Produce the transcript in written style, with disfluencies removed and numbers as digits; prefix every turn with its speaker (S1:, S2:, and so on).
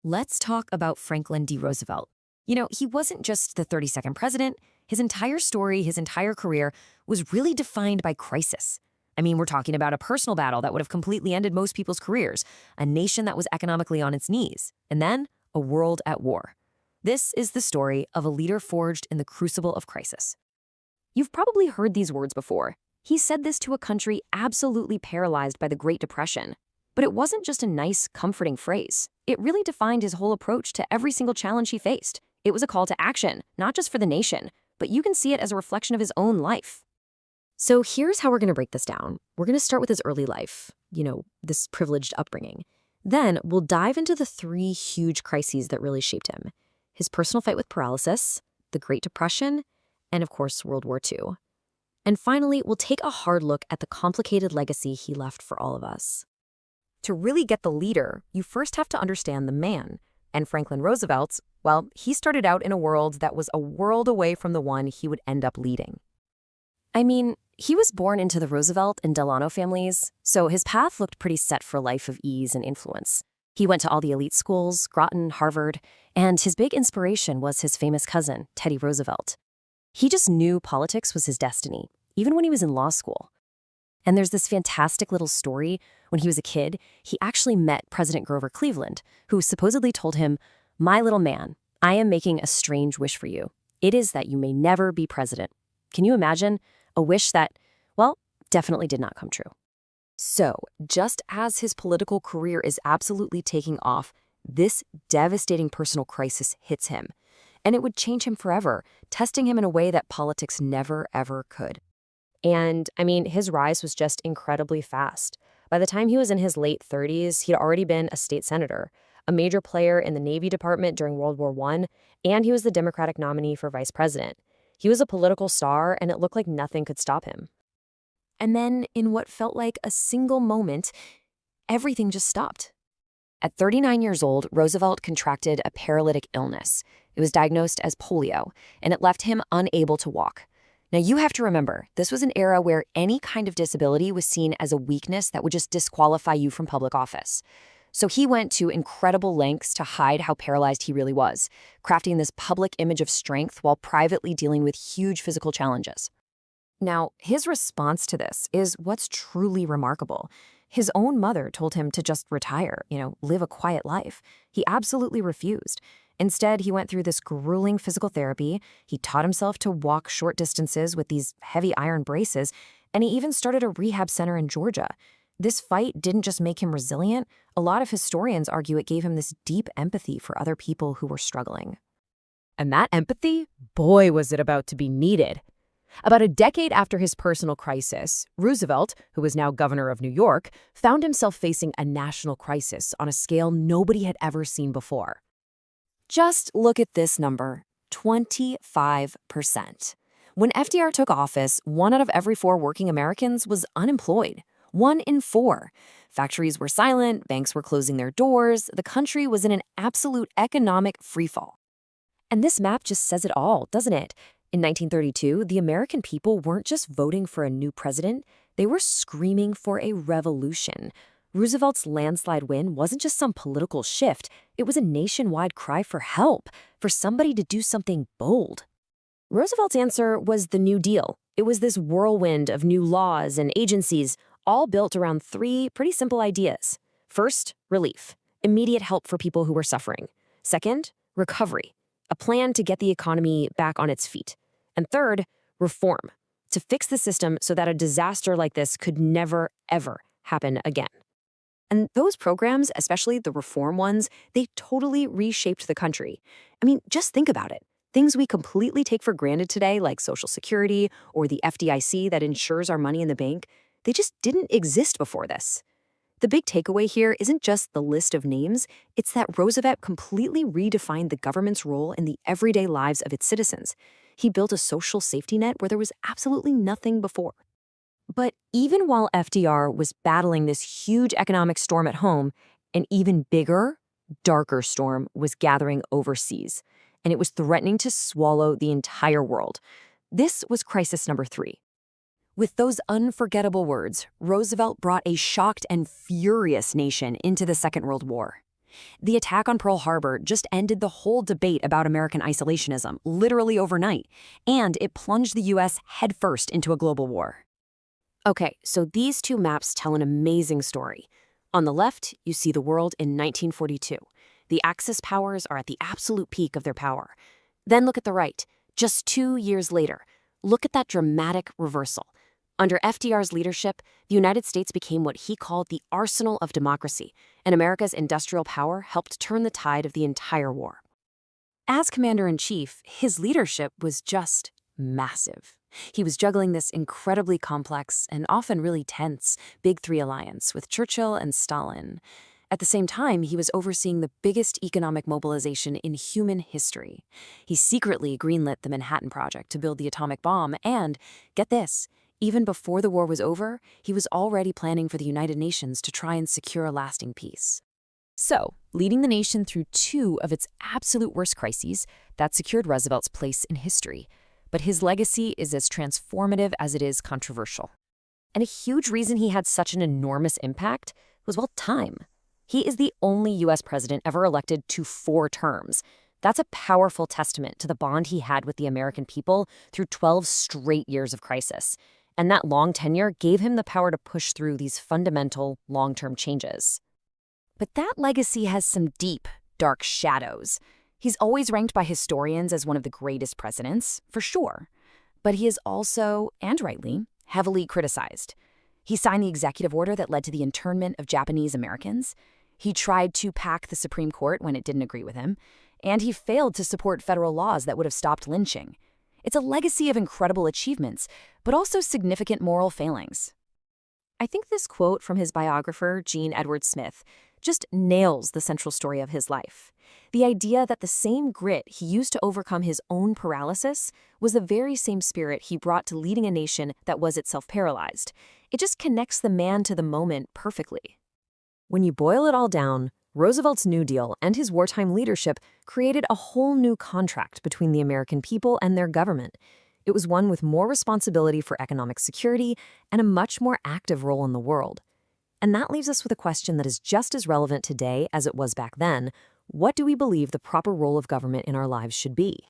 S1: Let's talk about Franklin D. Roosevelt. He wasn't just the 32nd president. His entire story, his entire career was really defined by crisis. We're talking about a personal battle that would have completely ended most people's careers, a nation that was economically on its knees, and then a world at war. This is the story of a leader forged in the crucible of crisis. You've probably heard these words before. He said this to a country absolutely paralyzed by the Great Depression. But it wasn't just a nice, comforting phrase. It really defined his whole approach to every single challenge he faced. It was a call to action, not just for the nation, but you can see it as a reflection of his own life. So here's how we're going to break this down. We're going to start with his early life, this privileged upbringing. Then we'll dive into the three huge crises that really shaped him: his personal fight with paralysis, the Great Depression, and of course, World War II. And finally, we'll take a hard look at the complicated legacy he left for all of us. To really get the leader, you first have to understand the man. And Franklin Roosevelt, well, he started out in a world that was a world away from the one he would end up leading. He was born into the Roosevelt and Delano families, so his path looked pretty set for a life of ease and influence. He went to all the elite schools, Groton, Harvard, and his big inspiration was his famous cousin, Teddy Roosevelt. He just knew politics was his destiny, even when he was in law school. And there's this fantastic little story. When he was a kid, he actually met President Grover Cleveland, who supposedly told him, "My little man, I am making a strange wish for you. It is that you may never be president." Can you imagine? A wish that, well, definitely did not come true. So, just as his political career is absolutely taking off, this devastating personal crisis hits him. And it would change him forever, testing him in a way that politics never, ever could. And, his rise was just incredibly fast. By the time he was in his late 30s, he'd already been a state senator, a major player in the Navy Department during World War I, and he was the Democratic nominee for vice president. He was a political star, and it looked like nothing could stop him. And then, in what felt like a single moment, everything just stopped. At 39 years old, Roosevelt contracted a paralytic illness. It was diagnosed as polio, and it left him unable to walk. Now, you have to remember, this was an era where any kind of disability was seen as a weakness that would just disqualify you from public office. So he went to incredible lengths to hide how paralyzed he really was, crafting this public image of strength while privately dealing with huge physical challenges. Now, his response to this is what's truly remarkable. His own mother told him to just retire, live a quiet life. He absolutely refused. Instead, he went through this grueling physical therapy. He taught himself to walk short distances with these heavy iron braces, and he even started a rehab center in Georgia. This fight didn't just make him resilient. A lot of historians argue it gave him this deep empathy for other people who were struggling. And that empathy, boy, was it about to be needed. About a decade after his personal crisis, Roosevelt, who was now governor of New York, found himself facing a national crisis on a scale nobody had ever seen before. Just look at this number, 25%. When FDR took office, 1 out of every 4 working Americans was unemployed. 1 in 4. Factories were silent, banks were closing their doors, the country was in an absolute economic freefall. And this map just says it all, doesn't it? In 1932, the American people weren't just voting for a new president, they were screaming for a revolution. Roosevelt's landslide win wasn't just some political shift, it was a nationwide cry for help, for somebody to do something bold. Roosevelt's answer was the New Deal. It was this whirlwind of new laws and agencies, all built around 3 pretty simple ideas. First, relief, immediate help for people who were suffering. Second, recovery, a plan to get the economy back on its feet. And third, reform, to fix the system so that a disaster like this could never, ever happen again. And those programs, especially the reform ones, they totally reshaped the country. Just think about it. Things we completely take for granted today, like Social Security or the FDIC that insures our money in the bank, they just didn't exist before this. The big takeaway here isn't just the list of names, it's that Roosevelt completely redefined the government's role in the everyday lives of its citizens. He built a social safety net where there was absolutely nothing before. But even while FDR was battling this huge economic storm at home, an even bigger, darker storm was gathering overseas, and it was threatening to swallow the entire world. This was crisis number 3. With those unforgettable words, Roosevelt brought a shocked and furious nation into the Second World War. The attack on Pearl Harbor just ended the whole debate about American isolationism, literally overnight, and it plunged the U.S. headfirst into a global war. Okay, so these two maps tell an amazing story. On the left, you see the world in 1942. The Axis powers are at the absolute peak of their power. Then look at the right, just 2 years later. Look at that dramatic reversal. Under FDR's leadership, the United States became what he called the arsenal of democracy, and America's industrial power helped turn the tide of the entire war. As commander-in-chief, his leadership was just massive. He was juggling this incredibly complex and often really tense Big Three alliance with Churchill and Stalin. At the same time, he was overseeing the biggest economic mobilization in human history. He secretly greenlit the Manhattan Project to build the atomic bomb, and, get this, even before the war was over, he was already planning for the United Nations to try and secure a lasting peace. So, leading the nation through two of its absolute worst crises, that secured Roosevelt's place in history. But his legacy is as transformative as it is controversial. And a huge reason he had such an enormous impact was, well, time. He is the only U.S. president ever elected to 4 terms. That's a powerful testament to the bond he had with the American people through 12 straight years of crisis. And that long tenure gave him the power to push through these fundamental, long-term changes. But that legacy has some deep, dark shadows. He's always ranked by historians as one of the greatest presidents, for sure. But he is also, and rightly, heavily criticized. He signed the executive order that led to the internment of Japanese Americans. He tried to pack the Supreme Court when it didn't agree with him. And he failed to support federal laws that would have stopped lynching. It's a legacy of incredible achievements, but also significant moral failings. I think this quote from his biographer, Gene Edward Smith, just nails the central story of his life. The idea that the same grit he used to overcome his own paralysis was the very same spirit he brought to leading a nation that was itself paralyzed. It just connects the man to the moment perfectly. When you boil it all down, Roosevelt's New Deal and his wartime leadership created a whole new contract between the American people and their government. It was one with more responsibility for economic security and a much more active role in the world. And that leaves us with a question that is just as relevant today as it was back then. What do we believe the proper role of government in our lives should be?